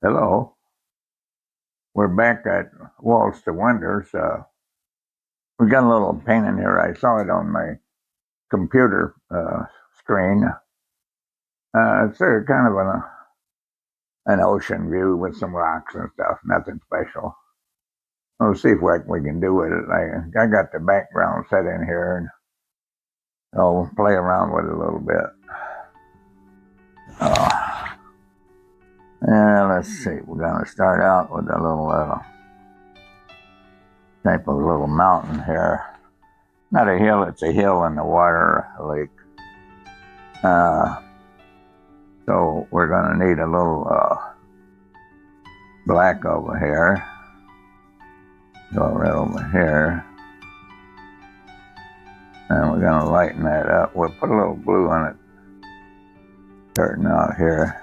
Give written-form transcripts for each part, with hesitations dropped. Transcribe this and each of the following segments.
Hello, we're back at Walls to Wonders. We got a little painting here. I saw it on my computer screen. It's kind of an ocean view with some rocks and stuff. Nothing special. We'll see what we can do with it. I got the background set in here, and I'll play around with it a little bit. And let's see. We're going to start out with a little type of little mountain here. Not a hill, it's a hill in the water, a lake. So we're going to need a little black over here. Go right over here. And we're going to lighten that up. We'll put a little blue on it, starting out here.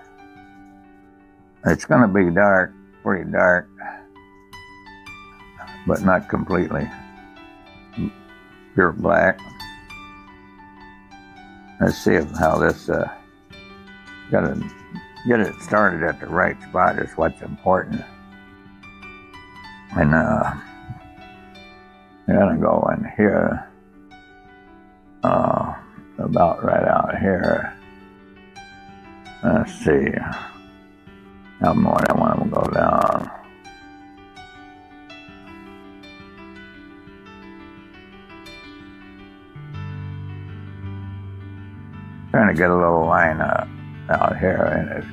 It's going to be dark, pretty dark, but not completely pure black. Let's see how this, got to get it started at the right spot is what's important. And I'm going to go in here, about right out here. Let's see how more I want to go down. Trying to get a little line out here in it.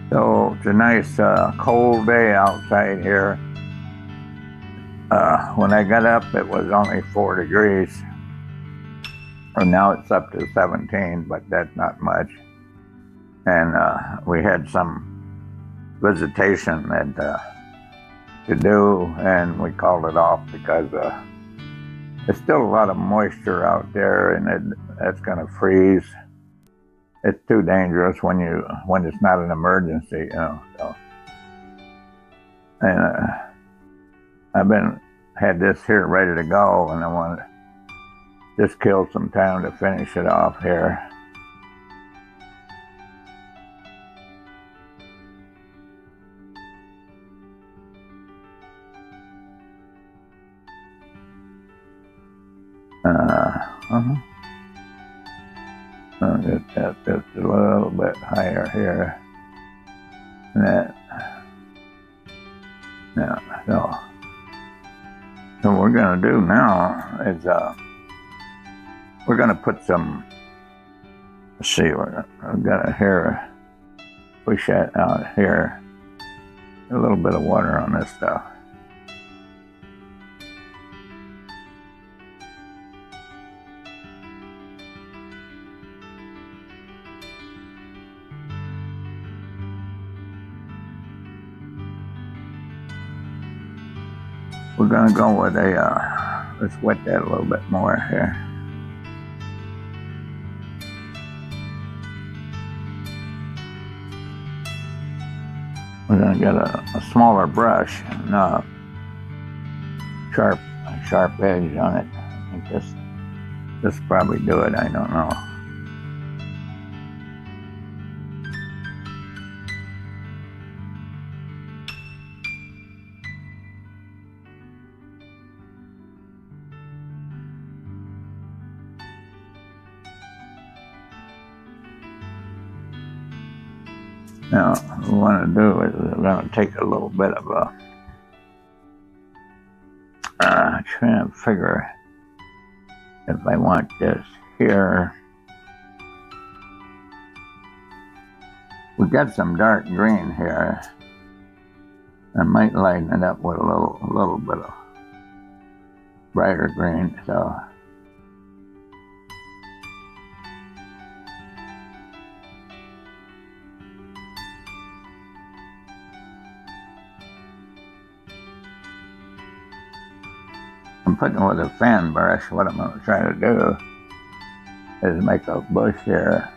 So it's a nice cold day outside here. When I got up, it was only 4 degrees. And now it's up to 17, but that's not much. And we had some visitation to do, and we called it off because there's still a lot of moisture out there, and it's going to freeze. It's too dangerous when it's not an emergency, you know. So. And I've had this here ready to go, and I want to just kill some time to finish it off here. I'll get that just a little bit higher here. That. Yeah, so what we're going to do now is we're going to put some, let's see, I've got a hair, push that out here, a little bit of water on this stuff. We're going to go with let's wet that a little bit more here. We're going to get a smaller brush and sharp edge on it. I think this probably do it, I don't know. Now, what we want to do is we're going to take a little bit of a, trying to figure if I want this here. We got some dark green here. I might lighten it up with a little bit of brighter green, so. I'm putting with a fan brush. What I'm going to try to do is make a bush here.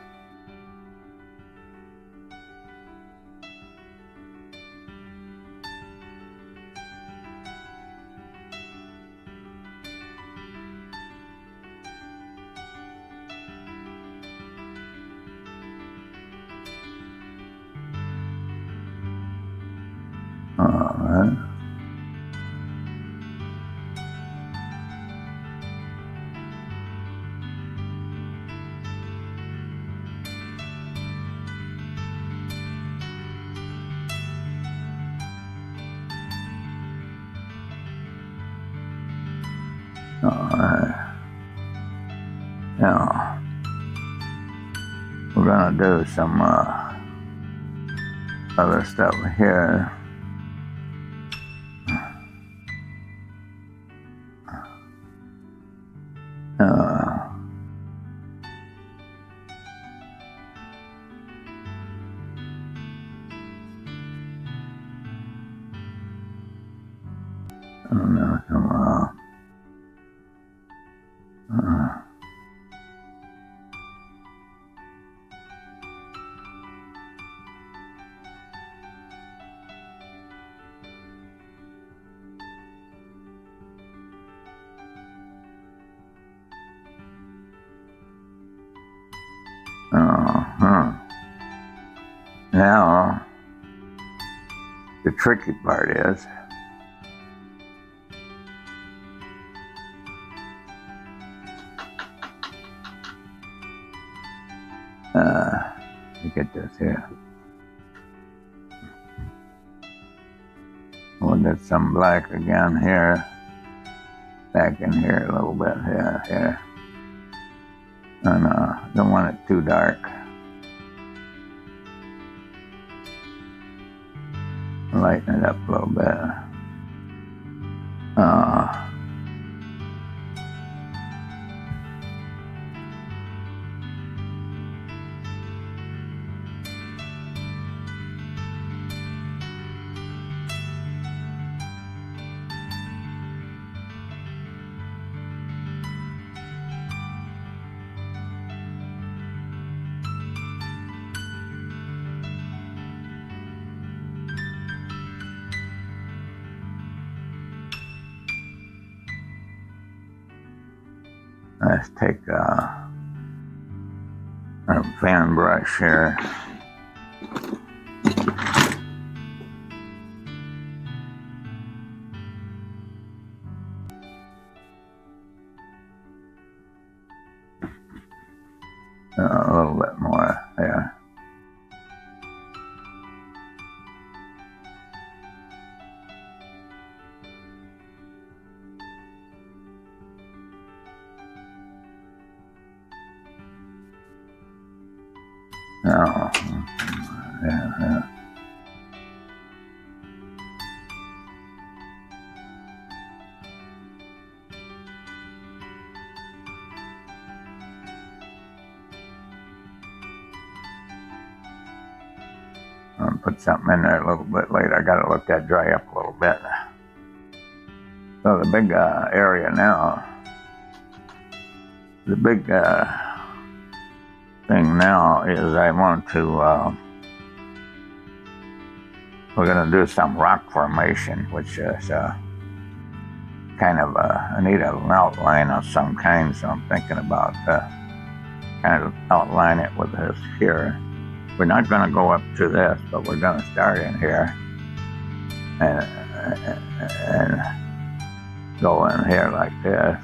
All right. Alright. Now, we're gonna do some other stuff here. Now, the tricky part is get this here. We'll get some black again here, back in here a little bit here. And don't want it too dark. Lighten it up a little bit. Let's take a fan brush here. A little bit more there. Oh, yeah. I'll put something in there a little bit later. I gotta let that dry up a little bit. So the big area now, the big thing now is I want to, we're going to do some rock formation, which is kind of, I need an outline of some kind, so I'm thinking about kind of outline it with this here. We're not going to go up to this, but we're going to start in here and go in here like this.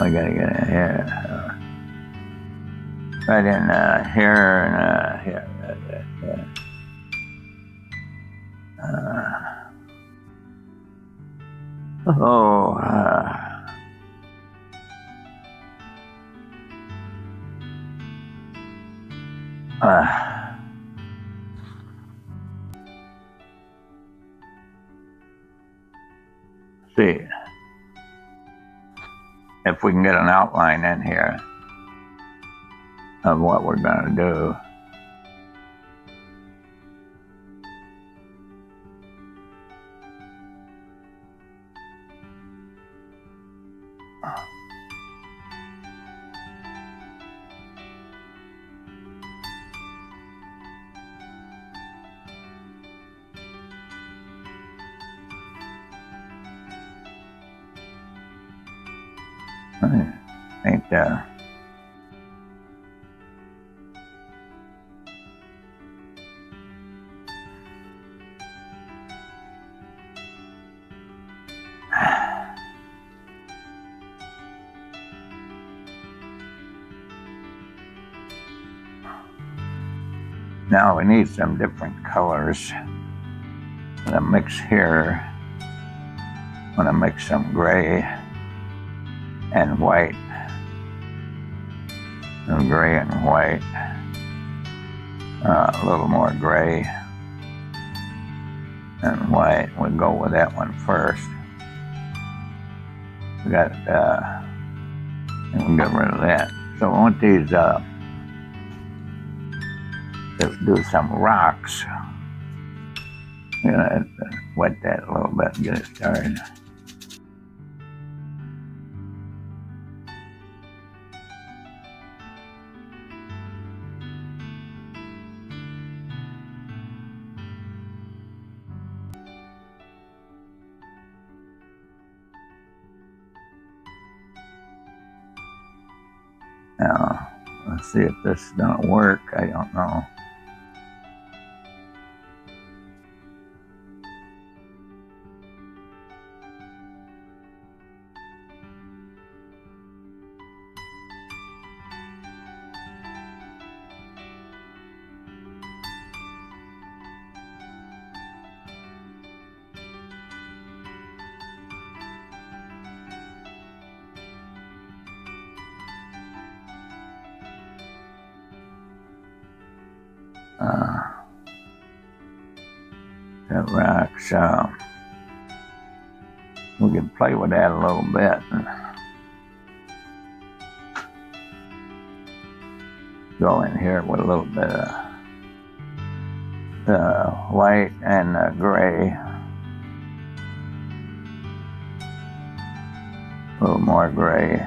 we gotta get in here. Right in here and here. Oh, see if we can get an outline in here of what we're going to do. Ain't now we need some different colors. I'm gonna mix here. I'm gonna mix some gray and white. Some gray and white. A little more gray and white. We'll go with that one first. We got, and we'll get rid of that. So I want these, to do some rocks. I'm gonna wet that a little bit and get it started. Now, let's see if this is gonna work. I don't know. That rocks. We can play with that a little bit. Go in here with a little bit of white and gray. A little more gray.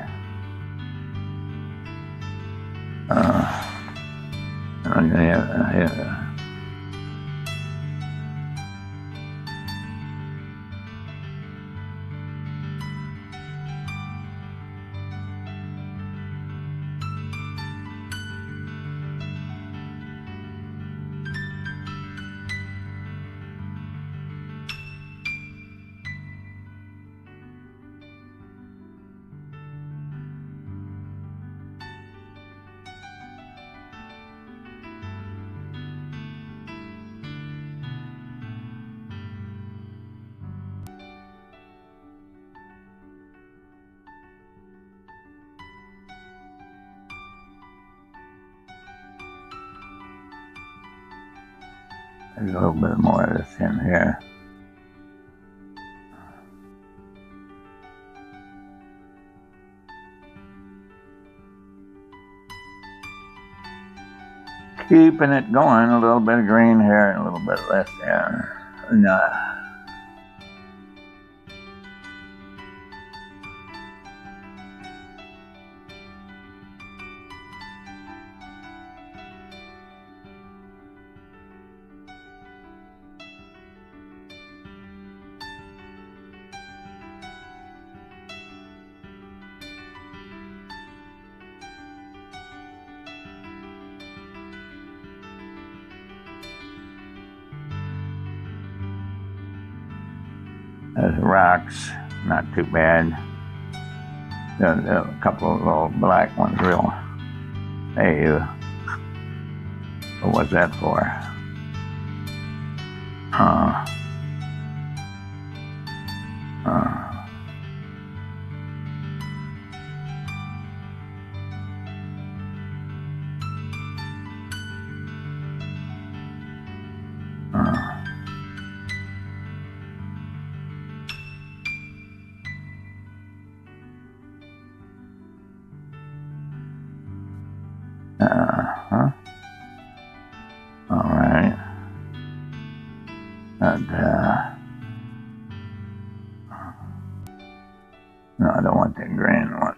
There's a little bit more of this in here. Keeping it going, a little bit of green here and a little bit less there. And, there's rocks, not too bad. A couple of little black ones, real. Hey, what was that for? Uh, all right. And, no, I don't want the green one.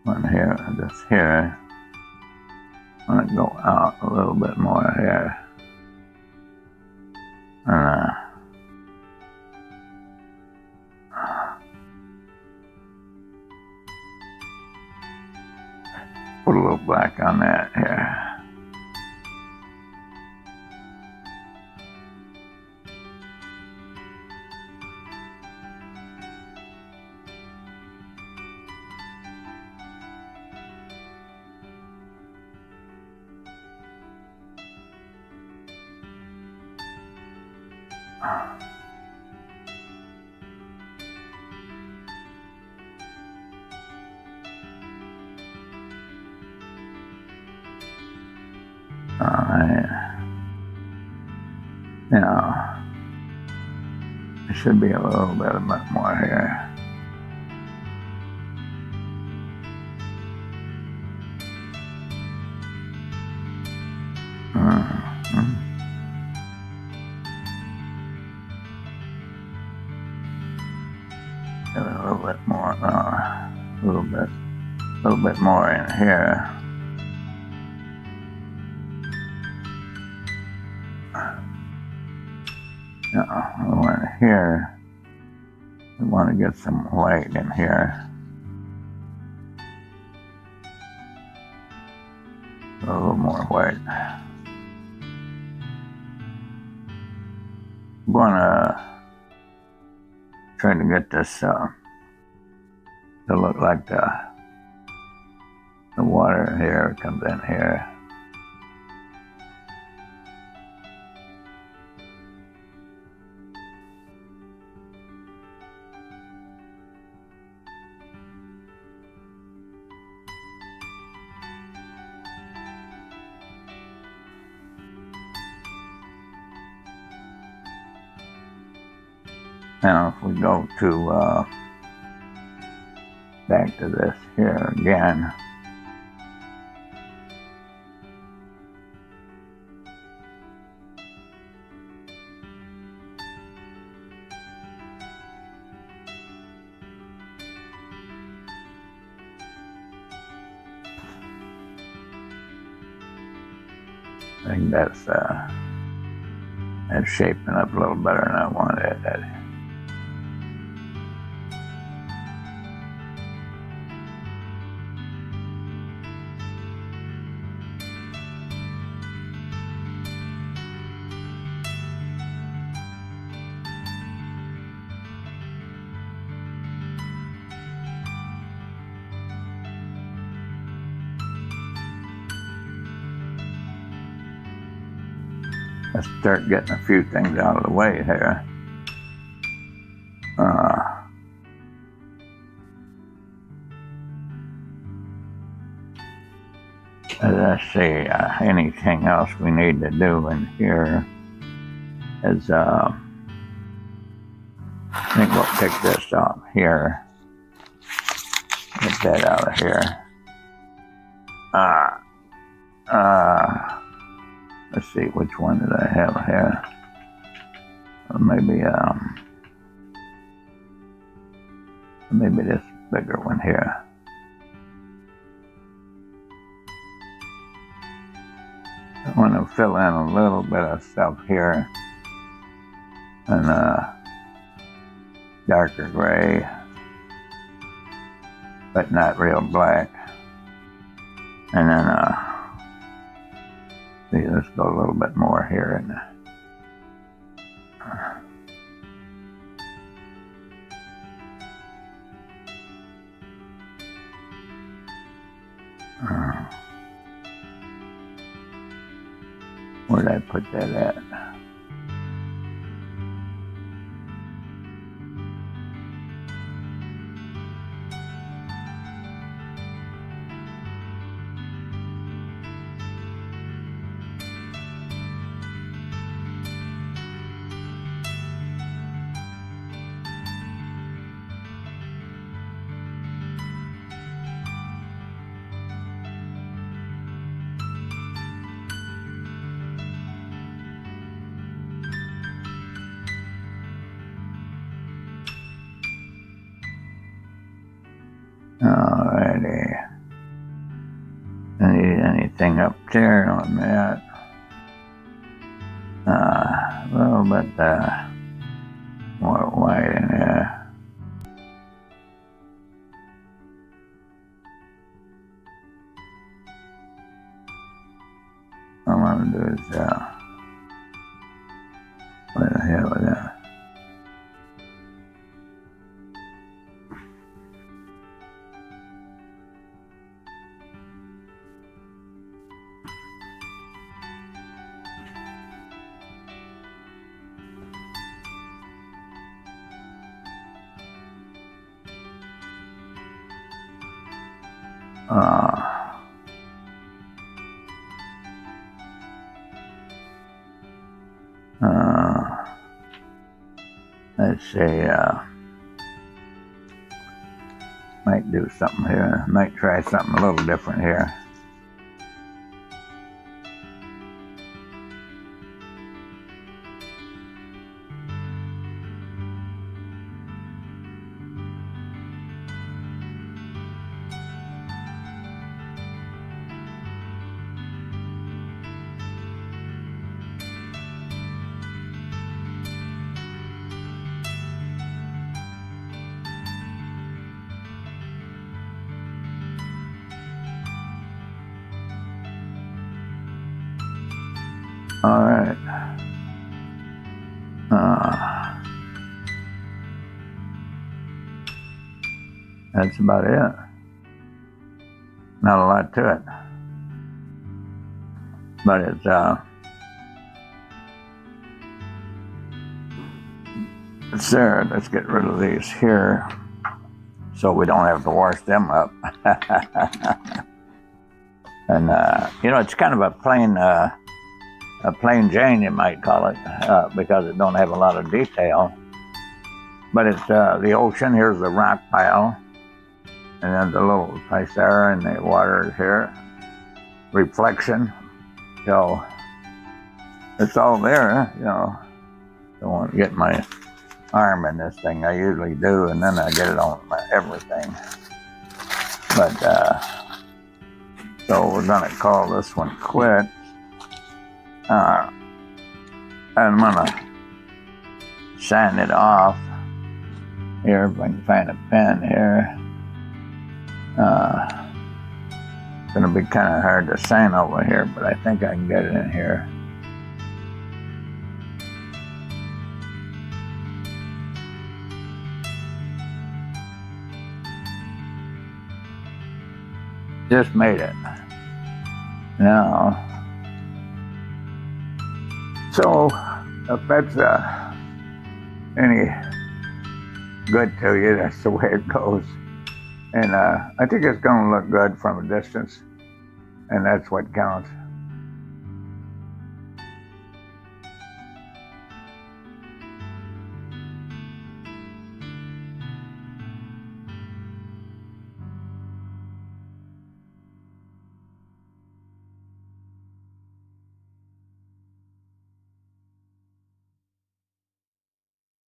One here, just here. I want to go out a little bit more here. And, put a little black on that here. Alright. Now, there should be a little bit more here. A little bit more, a little bit more in here. One here. We want to get some white in here. A little more white. I'm gonna try to get this to look like the water here comes in here. Now, if we go to back to this here again, I think that's shaping up a little better than I wanted it. Let's start getting a few things out of the way here. Let's see, anything else we need to do in here is, I think we'll pick this up here. Get that out of here. Let's see, which one did I have here? Maybe this bigger one here. I want to fill in a little bit of stuff here, and darker gray, but not real black. And then see, let's go a little bit more here, and Where did I put that at? Alrighty. Need anything up there on that? A little bit more white in there. What I'm gonna do is what the hell is that? Let's see, might do something here. Might try something a little different here. All right. That's about it. Not a lot to it, but it's there. Let's get rid of these here, so we don't have to wash them up. And it's kind of a plain Jane, you might call it, because it don't have a lot of detail. But it's the ocean. Here's the rock pile, and then the little place there, and the water is here. Reflection. So it's all there, Don't want to get my arm in this thing. I usually do, and then I get it on everything. But so we're gonna call this one quit. And I'm gonna sand it off here, if I can find a pen here. It's gonna be kind of hard to sand over here, but I think I can get it in here. Just made it. Now, so if that's any good to you, that's the way it goes. And I think it's going to look good from a distance, and that's what counts.